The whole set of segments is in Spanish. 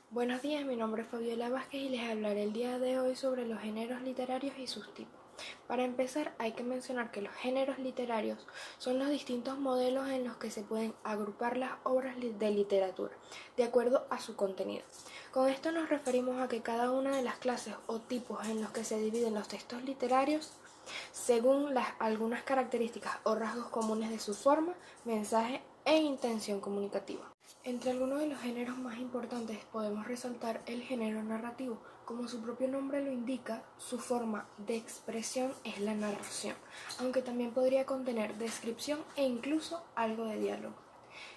Buenos días, mi nombre es Fabiola Vázquez y les hablaré el día de hoy sobre los géneros literarios y sus tipos. Para empezar, hay que mencionar que los géneros literarios son los distintos modelos en los que se pueden agrupar las obras de literatura, de acuerdo a su contenido. Con esto nos referimos a que cada una de las clases o tipos en los que se dividen los textos literarios, según algunas características o rasgos comunes de su forma, mensaje e intención comunicativa. Entre algunos de los géneros más importantes podemos resaltar el género narrativo. Como su propio nombre lo indica, su forma de expresión es la narración, aunque también podría contener descripción e incluso algo de diálogo.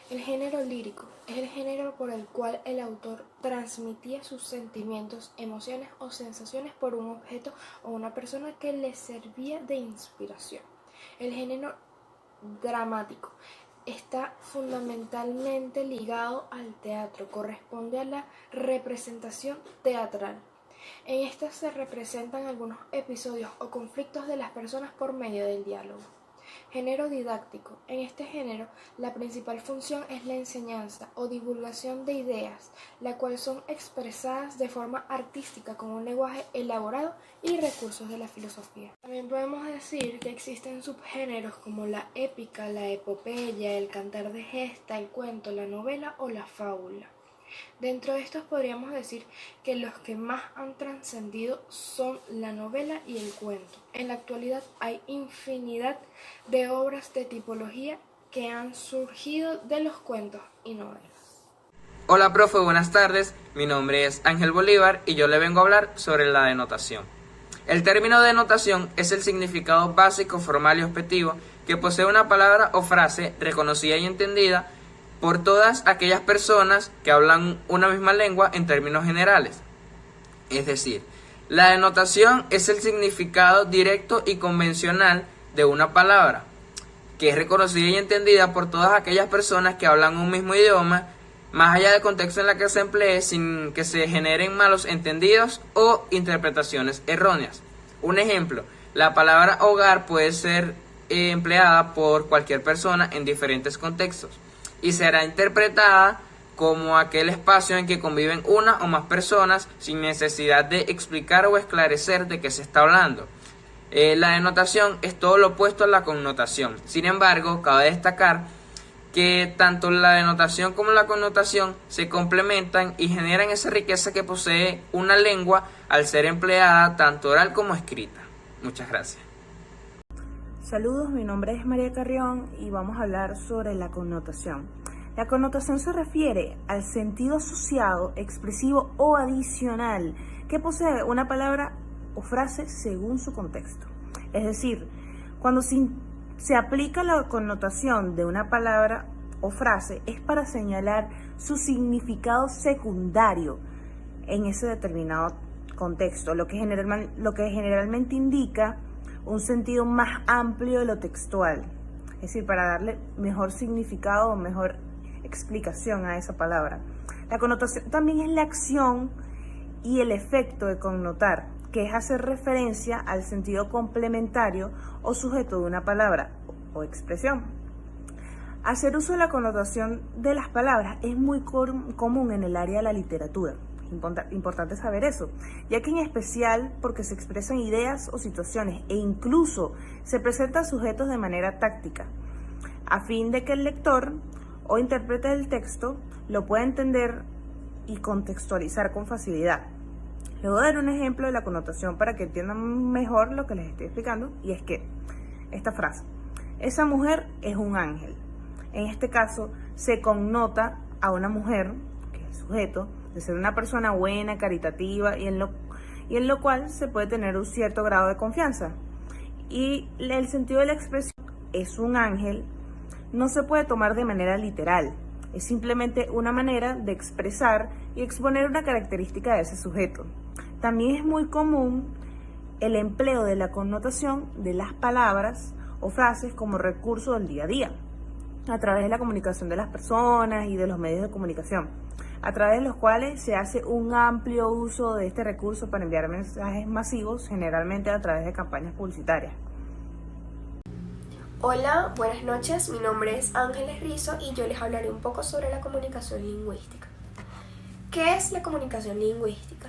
El género lírico es el género por el cual el autor transmitía sus sentimientos, emociones o sensaciones por un objeto o una persona que le servía de inspiración. El género dramático está fundamentalmente ligado al teatro, corresponde a la representación teatral. En esta se representan algunos episodios o conflictos de las personas por medio del diálogo. Género didáctico. En este género, la principal función es la enseñanza o divulgación de ideas, la cual son expresadas de forma artística con un lenguaje elaborado y recursos de la filosofía. También podemos decir que existen subgéneros como la épica, la epopeya, el cantar de gesta, el cuento, la novela o la fábula. Dentro de estos podríamos decir que los que más han trascendido son la novela y el cuento. En la actualidad hay infinidad de obras de tipología que han surgido de los cuentos y novelas. Hola profe, buenas tardes. Mi nombre es Ángel Bolívar y yo le vengo a hablar sobre la denotación. El término denotación es el significado básico, formal y objetivo que posee una palabra o frase reconocida y entendida por todas aquellas personas que hablan una misma lengua en términos generales. Es decir, la denotación es el significado directo y convencional de una palabra, que es reconocida y entendida por todas aquellas personas que hablan un mismo idioma, más allá del contexto en el que se emplee, sin que se generen malos entendidos o interpretaciones erróneas. Un ejemplo, la palabra hogar puede ser empleada por cualquier persona en diferentes contextos y será interpretada como aquel espacio en que conviven una o más personas sin necesidad de explicar o esclarecer de qué se está hablando. La denotación es todo lo opuesto a la connotación. Sin embargo, cabe destacar que tanto la denotación como la connotación se complementan y generan esa riqueza que posee una lengua al ser empleada tanto oral como escrita. Muchas gracias. Saludos, mi nombre es María Carrión y vamos a hablar sobre la connotación. La connotación se refiere al sentido asociado, expresivo o adicional que posee una palabra o frase según su contexto. Es decir, cuando se aplica la connotación de una palabra o frase es para señalar su significado secundario en ese determinado contexto, lo que generalmente indica un sentido más amplio de lo textual, es decir, para darle mejor significado o mejor explicación a esa palabra. La connotación también es la acción y el efecto de connotar, que es hacer referencia al sentido complementario o sujeto de una palabra o expresión. Hacer uso de la connotación de las palabras es muy común en el área de la literatura. Importante saber eso, ya que en especial porque se expresan ideas o situaciones e incluso se presentan sujetos de manera táctica, a fin de que el lector o intérprete del texto lo pueda entender y contextualizar con facilidad. Les voy a dar un ejemplo de la connotación para que entiendan mejor lo que les estoy explicando, y es que esta frase, esa mujer es un ángel. En este caso se connota a una mujer, que es el sujeto, de ser una persona buena, caritativa y en lo cual se puede tener un cierto grado de confianza. Y el sentido de la expresión es un ángel no se puede tomar de manera literal, es simplemente una manera de expresar y exponer una característica de ese sujeto. También es muy común el empleo de la connotación de las palabras o frases como recurso del día a día, a través de la comunicación de las personas y de los medios de comunicación, a través de los cuales se hace un amplio uso de este recurso para enviar mensajes masivos, generalmente a través de campañas publicitarias. Hola, buenas noches, mi nombre es Ángeles Rizo y yo les hablaré un poco sobre la comunicación lingüística. ¿Qué es la comunicación lingüística?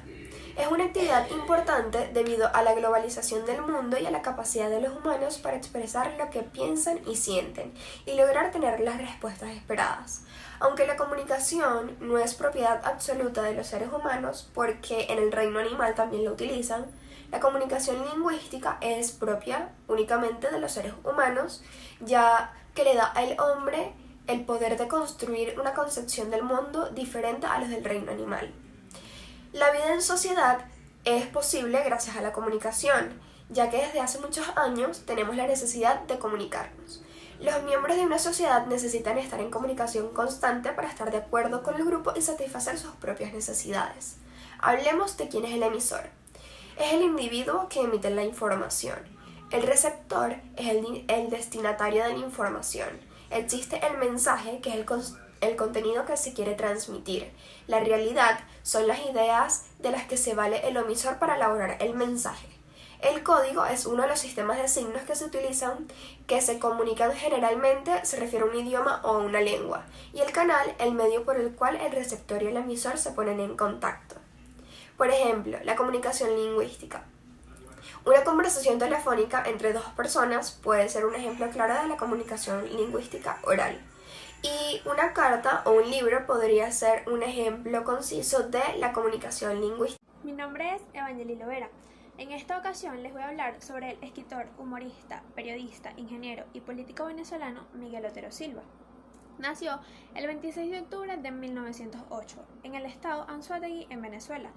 Es una actividad importante debido a la globalización del mundo y a la capacidad de los humanos para expresar lo que piensan y sienten y lograr tener las respuestas esperadas. Aunque la comunicación no es propiedad absoluta de los seres humanos, porque en el reino animal también la utilizan, la comunicación lingüística es propia únicamente de los seres humanos, ya que le da al hombre el poder de construir una concepción del mundo diferente a los del reino animal. La vida en sociedad es posible gracias a la comunicación, ya que desde hace muchos años tenemos la necesidad de comunicarnos. Los miembros de una sociedad necesitan estar en comunicación constante para estar de acuerdo con el grupo y satisfacer sus propias necesidades. Hablemos de quién es el emisor. Es el individuo que emite la información. El receptor es el destinatario de la información. Existe el mensaje, que es el contenido que se quiere transmitir. La realidad son las ideas de las que se vale el emisor para elaborar el mensaje. El código es uno de los sistemas de signos que se utilizan, que se comunican generalmente, se refiere a un idioma o a una lengua. Y el canal, el medio por el cual el receptor y el emisor se ponen en contacto. Por ejemplo, la comunicación lingüística. Una conversación telefónica entre dos personas puede ser un ejemplo claro de la comunicación lingüística oral. Y una carta o un libro podría ser un ejemplo conciso de la comunicación lingüística. Mi nombre es Evangelina Lovera. En esta ocasión les voy a hablar sobre el escritor, humorista, periodista, ingeniero y político venezolano Miguel Otero Silva. Nació el 26 de octubre de 1908 en el estado Anzoátegui, en Venezuela.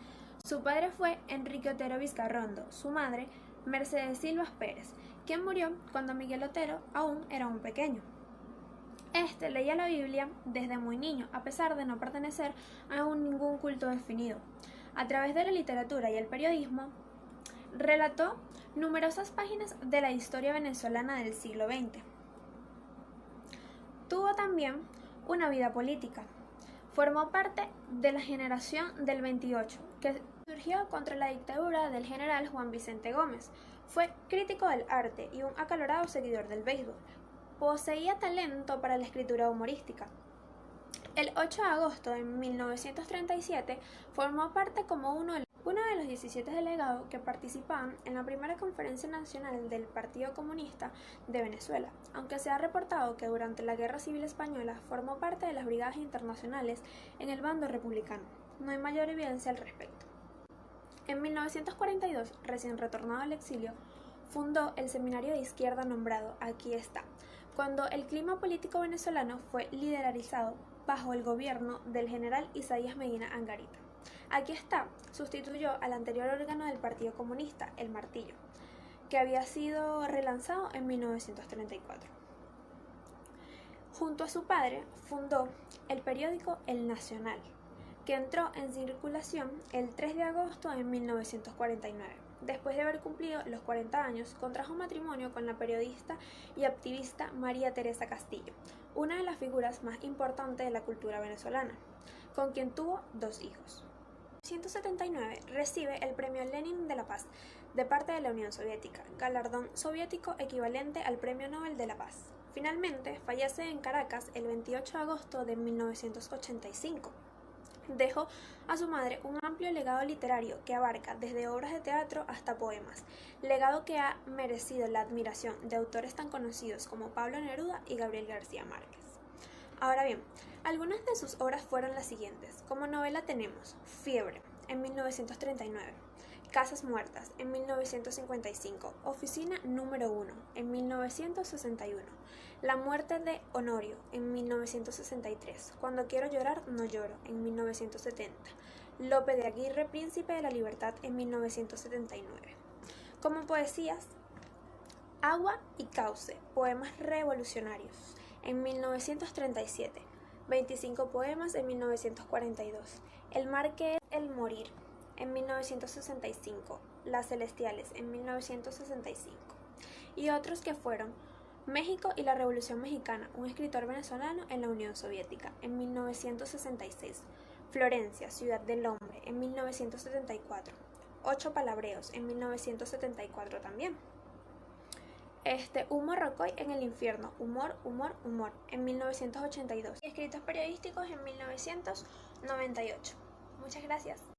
Su padre fue Enrique Otero Vizcarrondo, su madre Mercedes Silva Pérez, quien murió cuando Miguel Otero aún era un pequeño. Este leía la Biblia desde muy niño, a pesar de no pertenecer a ningún culto definido. A través de la literatura y el periodismo, relató numerosas páginas de la historia venezolana del siglo XX. Tuvo también una vida política. Formó parte de la generación del 28, que surgió contra la dictadura del general Juan Vicente Gómez. Fue crítico del arte y un acalorado seguidor del béisbol. Poseía talento para la escritura humorística. El 8 de agosto de 1937 formó parte como uno de los 17 delegados que participaban en la primera conferencia nacional del Partido Comunista de Venezuela, aunque se ha reportado que durante la Guerra Civil Española formó parte de las brigadas internacionales en el bando republicano. No hay mayor evidencia al respecto. En 1942, recién retornado al exilio, fundó el seminario de izquierda nombrado Aquí está, cuando el clima político venezolano fue lideralizado bajo el gobierno del general Isaías Medina Angarita. Aquí está, sustituyó al anterior órgano del Partido Comunista, el Martillo, que había sido relanzado en 1934. Junto a su padre, fundó el periódico El Nacional, que entró en circulación el 3 de agosto de 1949. Después de haber cumplido los 40 años, contrajo matrimonio con la periodista y activista María Teresa Castillo, una de las figuras más importantes de la cultura venezolana, con quien tuvo 2 hijos. En 1979 recibe el Premio Lenin de la Paz de parte de la Unión Soviética, galardón soviético equivalente al Premio Nobel de la Paz. Finalmente, fallece en Caracas el 28 de agosto de 1985. Dejó a su madre un amplio legado literario que abarca desde obras de teatro hasta poemas, legado que ha merecido la admiración de autores tan conocidos como Pablo Neruda y Gabriel García Márquez. Ahora bien, algunas de sus obras fueron las siguientes. Como novela tenemos Fiebre, en 1939, Casas Muertas, en 1955, Oficina número 1, en 1961, La muerte de Honorio, en 1963, Cuando quiero llorar, no lloro, en 1970, Lope de Aguirre, Príncipe de la Libertad, en 1979. Como poesías, Agua y Cauce, poemas revolucionarios, en 1937, 25 poemas en 1942, El mar que es el morir, en 1965, Las Celestiales, en 1965, y otros que fueron México y la Revolución Mexicana, un escritor venezolano en la Unión Soviética, en 1966, Florencia, Ciudad del Hombre, en 1974, 8 palabreos, en 1974 también. Humor Rocoy en el infierno, humor, humor, humor, en 1982. Y escritos periodísticos en 1998. Muchas gracias.